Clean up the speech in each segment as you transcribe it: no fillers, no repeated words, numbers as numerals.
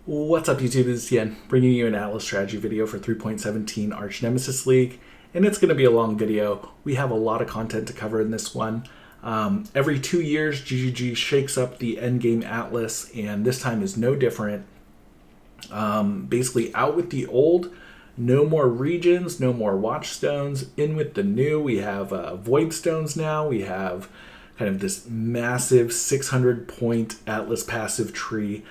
What's up YouTube, it's Tien, bringing you an Atlas strategy video for 3.17 Archnemesis League, and it's going to be a long video. We have a lot of content to cover in this one. Every 2 years, GGG shakes up the Endgame Atlas, and this time is no different. Basically out with the old, no more regions, no more watchstones, in with the new. We have void stones now, we have kind of this massive 600 point Atlas passive tree.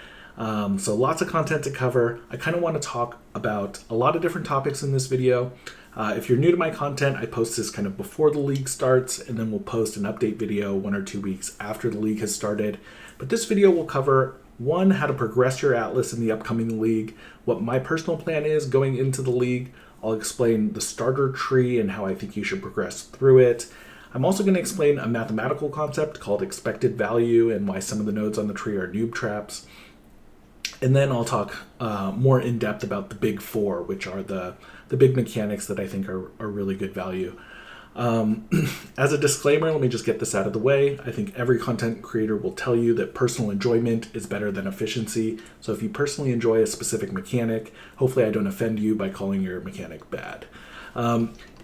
So lots of content to cover. I kind of want to talk about a lot of different topics in this video. If you're new to my content, I post this kind of before the league starts, and then we'll post an update video 1 or 2 weeks after the league has started. But this video will cover, one, how to progress your Atlas in the upcoming league, what my personal plan is going into the league. I'll explain the starter tree and how I think you should progress through it. I'm also going to explain a mathematical concept called expected value and why some of the nodes on the tree are noob traps. And then I'll talk more in depth about the big four, which are the big mechanics that I think are really good value. As a disclaimer, let me just get this out of the way. I think every content creator will tell you that personal enjoyment is better than efficiency. So if you personally enjoy a specific mechanic, hopefully I don't offend you by calling your mechanic bad.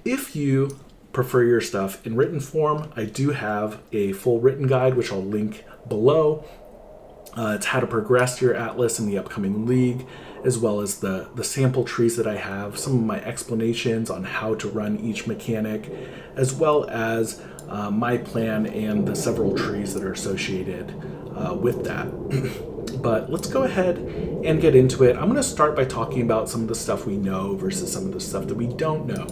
If you prefer your stuff in written form, I do have a full written guide, which I'll link below. It's how to progress your Atlas in the upcoming league, as well as the sample trees that I have, some of my explanations on how to run each mechanic, as well as my plan and the several trees that are associated with that. But let's go ahead and get into it. I'm going to start by talking about some of the stuff we know versus some of the stuff that we don't know.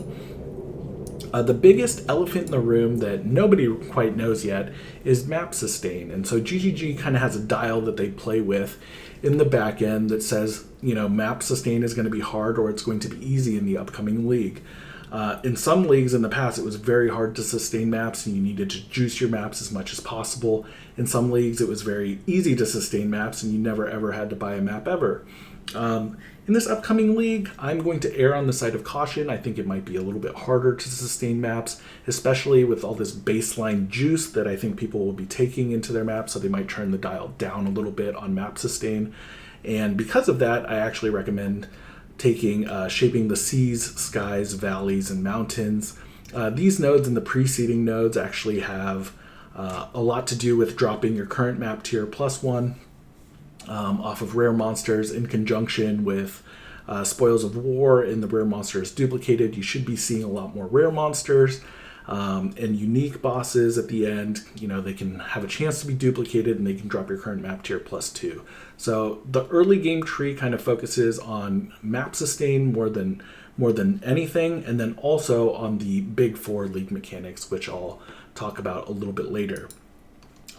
The biggest elephant in the room that nobody quite knows yet is map sustain. And so GGG kind of has a dial that they play with in the back end that says, you know, map sustain is going to be hard or it's going to be easy in the upcoming league. In some leagues in the past, it was very hard to sustain maps and you needed to juice your maps as much as possible. In some leagues, it was very easy to sustain maps and you never ever had to buy a map ever. In this upcoming league, I'm going to err on the side of caution. I think it might be a little bit harder to sustain maps, especially with all this baseline juice that I think people will be taking into their maps, so they might turn the dial down a little bit on map sustain. And because of that, I actually recommend taking shaping the seas, skies, valleys, and mountains. These nodes and the preceding nodes actually have a lot to do with dropping your current map tier +1 off of rare monsters in conjunction with spoils of war, and the rare monster is duplicated. You should be seeing a lot more rare monsters and unique bosses at the end. You know, they can have a chance to be duplicated and they can drop your current map tier +2. So the early game tree kind of focuses on map sustain more than anything, and then also on the big four league mechanics, which I'll talk about a little bit later.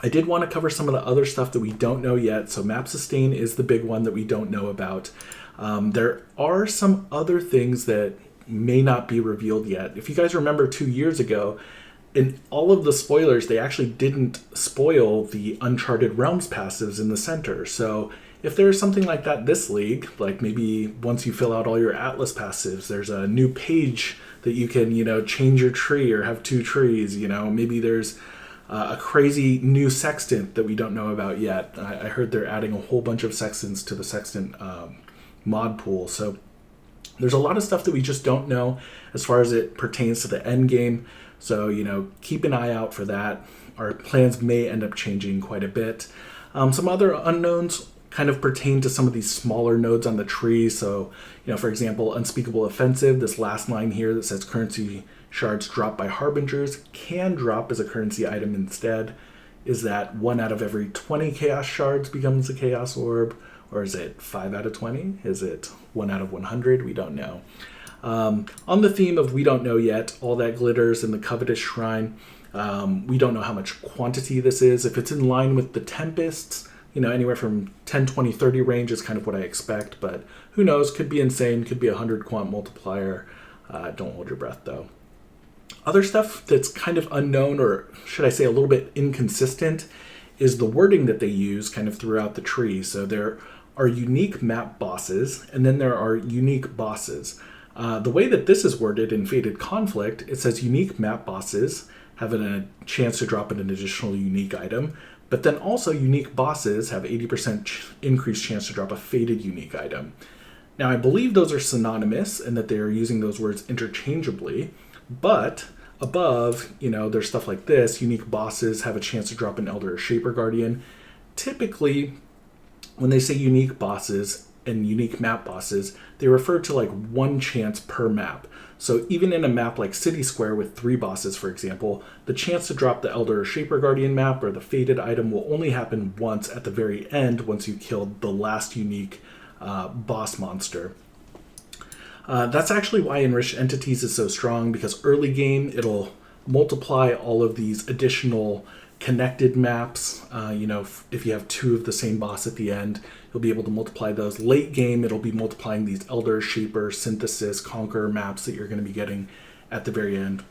I did want to cover some of the other stuff that we don't know yet. So map sustain is the big one that we don't know about. There are some other things that may not be revealed yet. If you guys remember 2 years ago, in all of the spoilers, they actually didn't spoil the Uncharted Realms passives in the center. So if there's something like that this league, like maybe once you fill out all your Atlas passives, there's a new page that you can, you know, change your tree or have 2 trees, you know, maybe there's a crazy new sextant that we don't know about yet. I heard they're adding a whole bunch of sextants to the sextant mod pool. So there's a lot of stuff that we just don't know as far as it pertains to the end game. So, you know, keep an eye out for that. Our plans may end up changing quite a bit. Some other unknowns kind of pertain to some of these smaller nodes on the tree. So, you know, for example, Unspeakable Offensive, this last line here that says currency shards dropped by harbingers can drop as a currency item instead. Is that 1 out of every 20 chaos shards becomes a chaos orb? Or is it 5 out of 20? Is it 1 out of 100? We don't know. On the theme of we don't know yet, all that glitters in the Covetous Shrine, we don't know how much quantity this is. If it's in line with the Tempests, you know, anywhere from 10, 20, 30 range is kind of what I expect, but who knows? Could be insane, could be a 100 quant multiplier. Don't hold your breath though. Other stuff that's kind of unknown, or should I say a little bit inconsistent, is the wording that they use kind of throughout the tree. So there are unique map bosses, and then there are unique bosses. The way that this is worded in Fated Conflict, it says unique map bosses have a chance to drop an additional unique item, But then also unique bosses have 80% increased chance to drop a fated unique item. Now I believe those are synonymous and that they are using those words interchangeably, but above, there's stuff like this. Unique bosses have a chance to drop an Elder or Shaper Guardian. Typically, when they say unique bosses and unique map bosses, they refer to like one chance per map. So even in a map like City Square with 3 bosses, for example, the chance to drop the Elder or Shaper Guardian map or the fated item will only happen once at the very end, once you killed the last unique boss monster. That's actually why Enriched Entities is so strong, because early game it'll multiply all of these additional connected maps. If you have 2 of the same boss at the end, you'll be able to multiply those. Late game, it'll be multiplying these Elder, Shaper, Synthesis, Conqueror maps that you're going to be getting at the very end.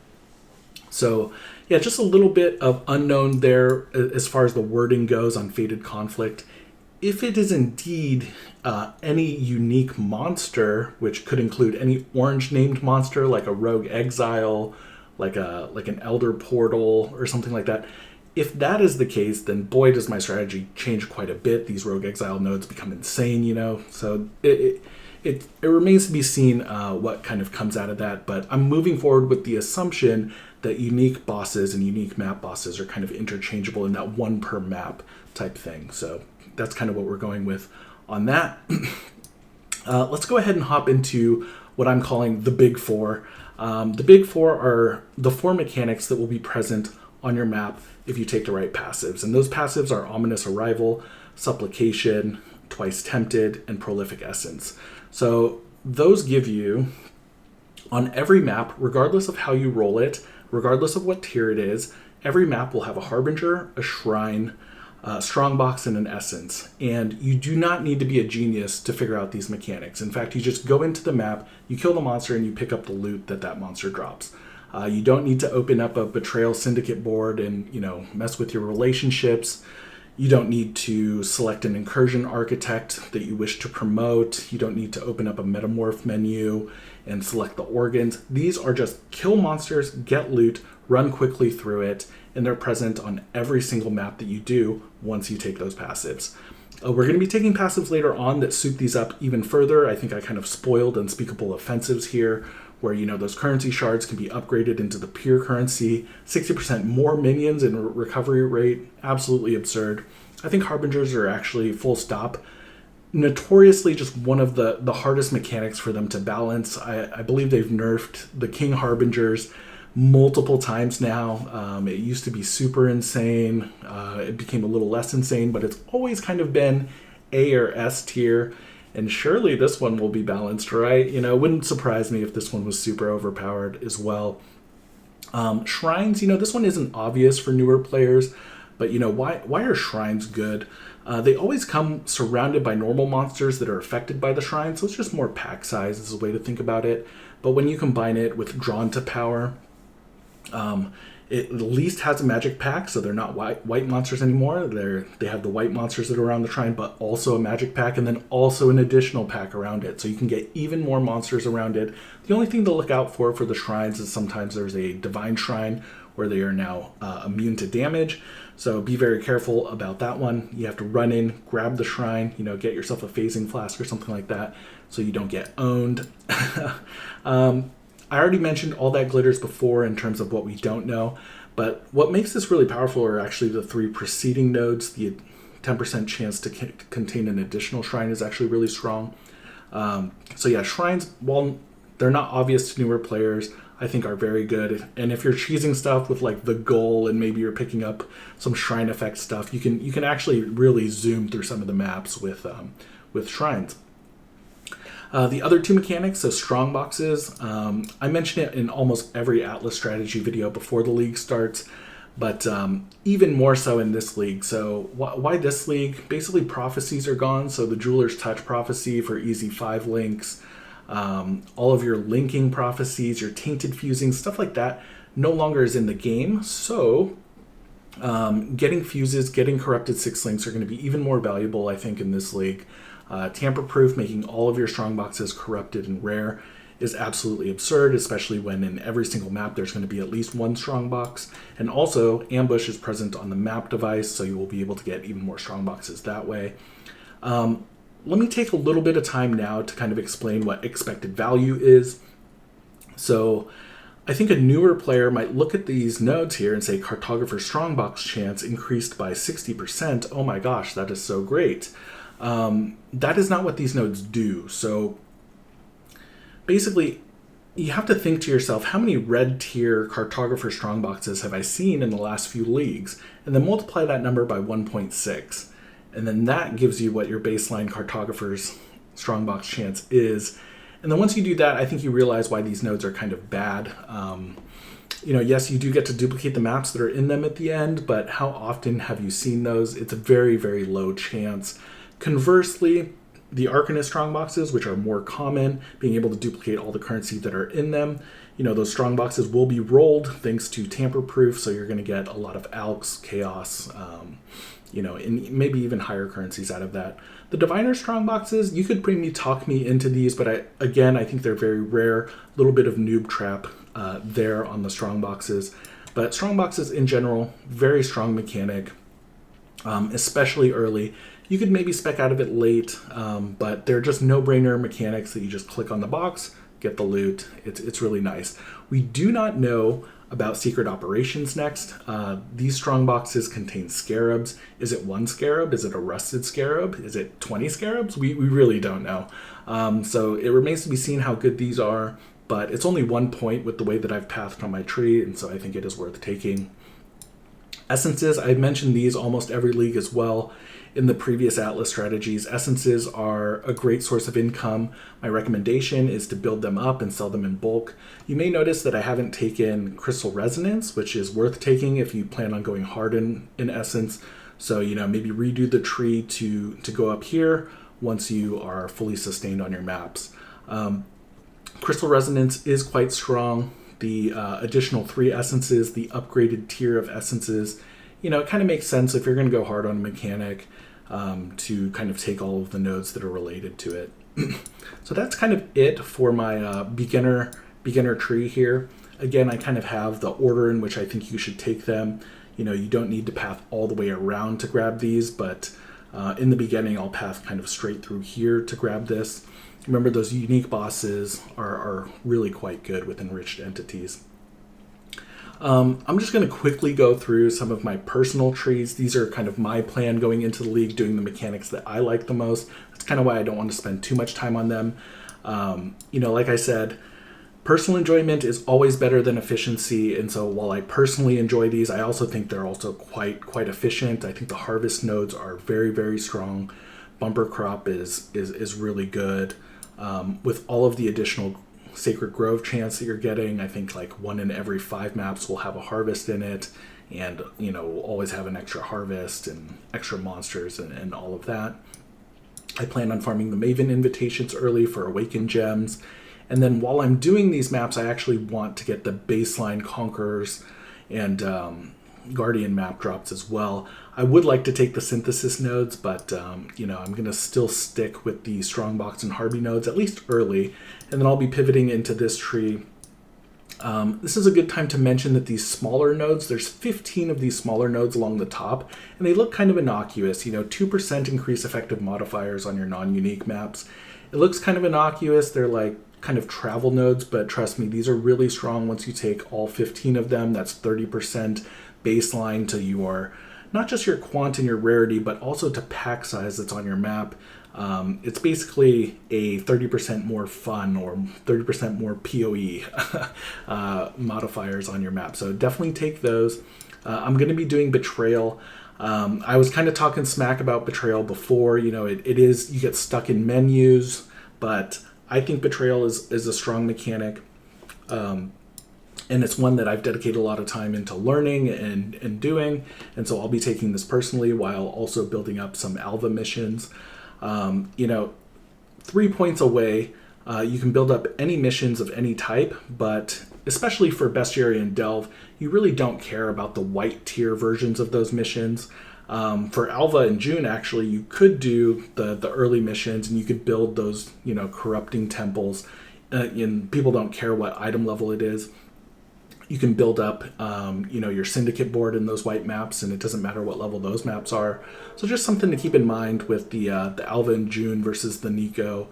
So yeah, just a little bit of unknown there as far as the wording goes on Fated Conflict. If it is indeed any unique monster, which could include any orange named monster like a Rogue Exile, like an Elder Portal or something like that, if that is the case, then boy does my strategy change quite a bit. These Rogue Exile nodes become insane, So it remains to be seen what kind of comes out of that. But I'm moving forward with the assumption that unique bosses and unique map bosses are kind of interchangeable in that 1 per map type thing. So that's kind of what we're going with on that. Let's go ahead and hop into what I'm calling the Big Four. The Big Four are the 4 mechanics that will be present on your map if you take the right passives. And those passives are Ominous Arrival, Supplication, Twice Tempted, and Prolific Essence. So those give you, on every map, regardless of how you roll it, regardless of what tier it is, every map will have a Harbinger, a Shrine, Strongbox, and an Essence. And you do not need to be a genius to figure out these mechanics. In fact, you just go into the map, you kill the monster, and you pick up the loot that monster drops. You don't need to open up a Betrayal Syndicate board and, mess with your relationships. You don't need to select an Incursion Architect that you wish to promote. You don't need to open up a Metamorph menu and select the organs. These are just kill monsters, get loot, run quickly through it, and they're present on every single map that you do once you take those passives. We're going to be taking passives later on that soup these up even further. I think I kind of spoiled Unspeakable Offensives here, where those currency shards can be upgraded into the pure currency, 60% more minions and recovery rate, absolutely absurd. I think Harbingers are actually, full stop, notoriously just one of the hardest mechanics for them to balance. I believe they've nerfed the King Harbingers multiple times now. It used to be super insane. It became a little less insane, but it's always kind of been A or S tier. And surely this one will be balanced, right? It wouldn't surprise me if this one was super overpowered as well. Shrines, this one isn't obvious for newer players, but why are shrines good? They always come surrounded by normal monsters that are affected by the shrine, so it's just more pack size is a way to think about it. But when you combine it with Drawn to Power, it at least has a magic pack, so they're not white monsters anymore. They have the white monsters that are around the shrine, but also a magic pack, and then also an additional pack around it, so you can get even more monsters around it. The only thing to look out for the shrines is sometimes there's a divine shrine where they are now immune to damage, so be very careful about that one. You have to run in, grab the shrine, get yourself a phasing flask or something like that, so you don't get owned. I already mentioned all that glitters before in terms of what we don't know, but what makes this really powerful are actually the 3 preceding nodes. The 10% chance to contain an additional shrine is actually really strong. So yeah, shrines, while they're not obvious to newer players, I think are very good. And if you're cheesing stuff with like the goal and maybe you're picking up some shrine effect stuff, you can actually really zoom through some of the maps with shrines. The other 2 mechanics, so strong boxes, I mention it in almost every Atlas strategy video before the league starts, but even more so in this league. So why this league? Basically prophecies are gone, so the Jeweler's Touch prophecy for easy 5 links, all of your linking prophecies, your tainted fusing, stuff like that no longer is in the game. So getting fuses, getting corrupted 6 links are going to be even more valuable, I think, in this league. Tamper-proof, making all of your strong boxes corrupted and rare, is absolutely absurd, especially when in every single map there's going to be at least one strongbox. And also, ambush is present on the map device, so you will be able to get even more strongboxes that way. Let me take a little bit of time now to kind of explain what expected value is. So I think a newer player might look at these nodes here and say Cartographer Strongbox chance increased by 60%. Oh my gosh, that is so great. That is not what these nodes do. So basically, you have to think to yourself, how many red tier Cartographer Strongboxes have I seen in the last few leagues? And then multiply that number by 1.6. And then that gives you what your baseline Cartographer's Strongbox chance is. And then once you do that, I think you realize why these nodes are kind of bad. Yes, you do get to duplicate the maps that are in them at the end, but how often have you seen those? It's a very, very low chance. Conversely, the Archnemesis strongboxes, which are more common, being able to duplicate all the currency that are in them, those strongboxes will be rolled thanks to tamper-proof, so you're going to get a lot of alks, chaos, and maybe even higher currencies out of that. The Diviner strongboxes, you could talk me into these, but I think they're very rare. A little bit of noob trap there on the strongboxes. But strongboxes in general, very strong mechanic, especially early. You could maybe spec out of it late, but they're just no-brainer mechanics that you just click on the box, get the loot. It's really nice. We do not know about secret operations next. These strong boxes contain scarabs. Is it one scarab? Is it a rusted scarab? Is it 20 scarabs? We really don't know. So it remains to be seen how good these are, but it's only 1 point with the way that I've pathed on my tree, and so I think it is worth taking. Essences, I've mentioned these almost every league as well. In the previous Atlas strategies, essences are a great source of income. My recommendation is to build them up and sell them in bulk. You may notice that I haven't taken Crystal Resonance, which is worth taking if you plan on going hard in essence. So, maybe redo the tree to go up here once you are fully sustained on your maps. Crystal Resonance is quite strong. The additional 3 essences, the upgraded tier of essences, it kind of makes sense if you're going to go hard on a mechanic to kind of take all of the nodes that are related to it. So that's kind of it for my beginner tree here. Again, I kind of have the order in which I think you should take them. You don't need to path all the way around to grab these, but in the beginning, I'll path kind of straight through here to grab this. Remember, those unique bosses are really quite good with enriched entities. I'm just going to quickly go through some of my personal trees. These are kind of my plan going into the league, doing the mechanics that I like the most. That's kind of why I don't want to spend too much time on them. Like I said, personal enjoyment is always better than efficiency, and so while I personally enjoy these, I also think they're also quite efficient. I think the harvest nodes are very, very strong. Bumper crop is really good. With all of the additional Sacred Grove chance that you're getting, I think like 1 in every 5 maps will have a harvest in it, and we'll always have an extra harvest and extra monsters and all of that. I plan on farming the Maven invitations early for Awakened Gems, and then while I'm doing these maps, I actually want to get the baseline Conquerors and Guardian map drops as well. I would like to take the Synthesis nodes, but I'm going to still stick with the Strongbox and Harby nodes, at least early, and then I'll be pivoting into this tree. This is a good time to mention that these smaller nodes, there's 15 of these smaller nodes along the top, and they look kind of innocuous. 2% increase effective modifiers on your non-unique maps. It looks kind of innocuous. They're like kind of travel nodes, but trust me, these are really strong once you take all 15 of them. That's 30% baseline to your, not just your quant and your rarity, but also to pack size that's on your map. It's basically a 30% more fun or 30% more PoE modifiers on your map. So definitely take those. I'm going to be doing Betrayal. I was kind of talking smack about Betrayal before. It is, you get stuck in menus, but I think Betrayal is a strong mechanic. And it's one that I've dedicated a lot of time into learning and doing. And so I'll be taking this personally while also building up some Alva missions. 3 points away, you can build up any missions of any type, but especially for Bestiary and Delve, you really don't care about the white tier versions of those missions. For Alva and June, actually, you could do the early missions and you could build those, corrupting temples and people don't care what item level it is. You can build up, your syndicate board in those white maps, and it doesn't matter what level those maps are. So just something to keep in mind with the Alva and June versus the Nico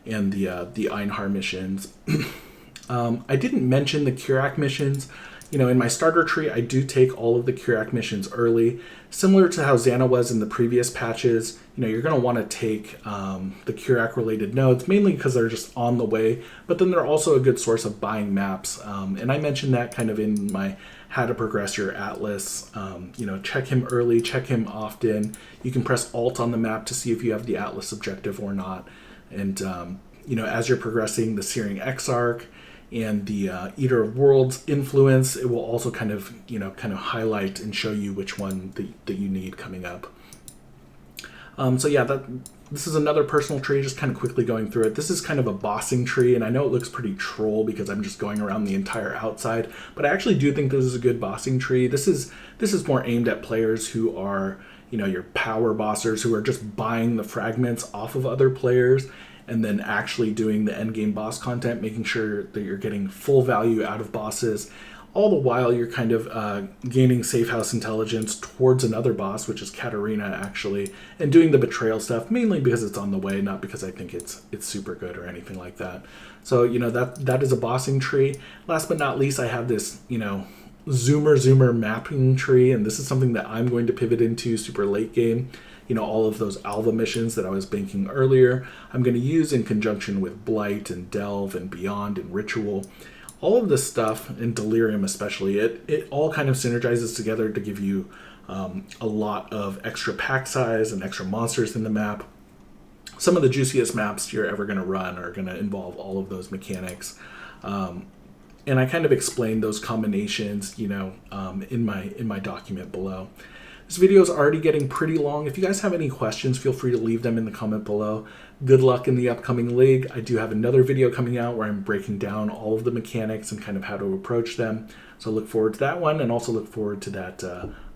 and the Einhar missions. I didn't mention the Kurak missions. In my starter tree, I do take all of the Kurak missions early. Similar to how Xana was in the previous patches, you're going to want to take the Kurak-related nodes, mainly because they're just on the way, but then they're also a good source of buying maps. And I mentioned that kind of in my how to progress your Atlas. Check him early, check him often. You can press Alt on the map to see if you have the Atlas objective or not. And, as you're progressing the Searing Exarch, and the Eater of Worlds influence, it will also kind of highlight and show you which one that you need coming up. This is another personal tree, just kind of quickly going through it. This is kind of a bossing tree, and I know it looks pretty troll because I'm just going around the entire outside, but I actually do think this is a good bossing tree. This is more aimed at players who are, your power bossers, who are just buying the fragments off of other players and then actually doing the endgame boss content, making sure that you're getting full value out of bosses. All the while, you're kind of gaining safe house intelligence towards another boss, which is Katarina, actually, and doing the betrayal stuff, mainly because it's on the way, not because I think it's super good or anything like that. So, that is a bossing tree. Last but not least, I have this, zoomer mapping tree, and this is something that I'm going to pivot into super late game. All of those Alva missions that I was banking earlier, I'm going to use in conjunction with Blight and Delve and Beyond and Ritual. All of this stuff, and Delirium especially, it all kind of synergizes together to give you a lot of extra pack size and extra monsters in the map. Some of the juiciest maps you're ever going to run are going to involve all of those mechanics. And I kind of explained those combinations, in my document below. This video is already getting pretty long. If you guys have any questions, feel free to leave them in the comment below. Good luck in the upcoming league. I do have another video coming out where I'm breaking down all of the mechanics and kind of how to approach them. So look forward to that one, and also look forward to that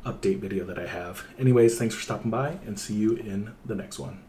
update video that I have. Anyways, thanks for stopping by, and see you in the next one.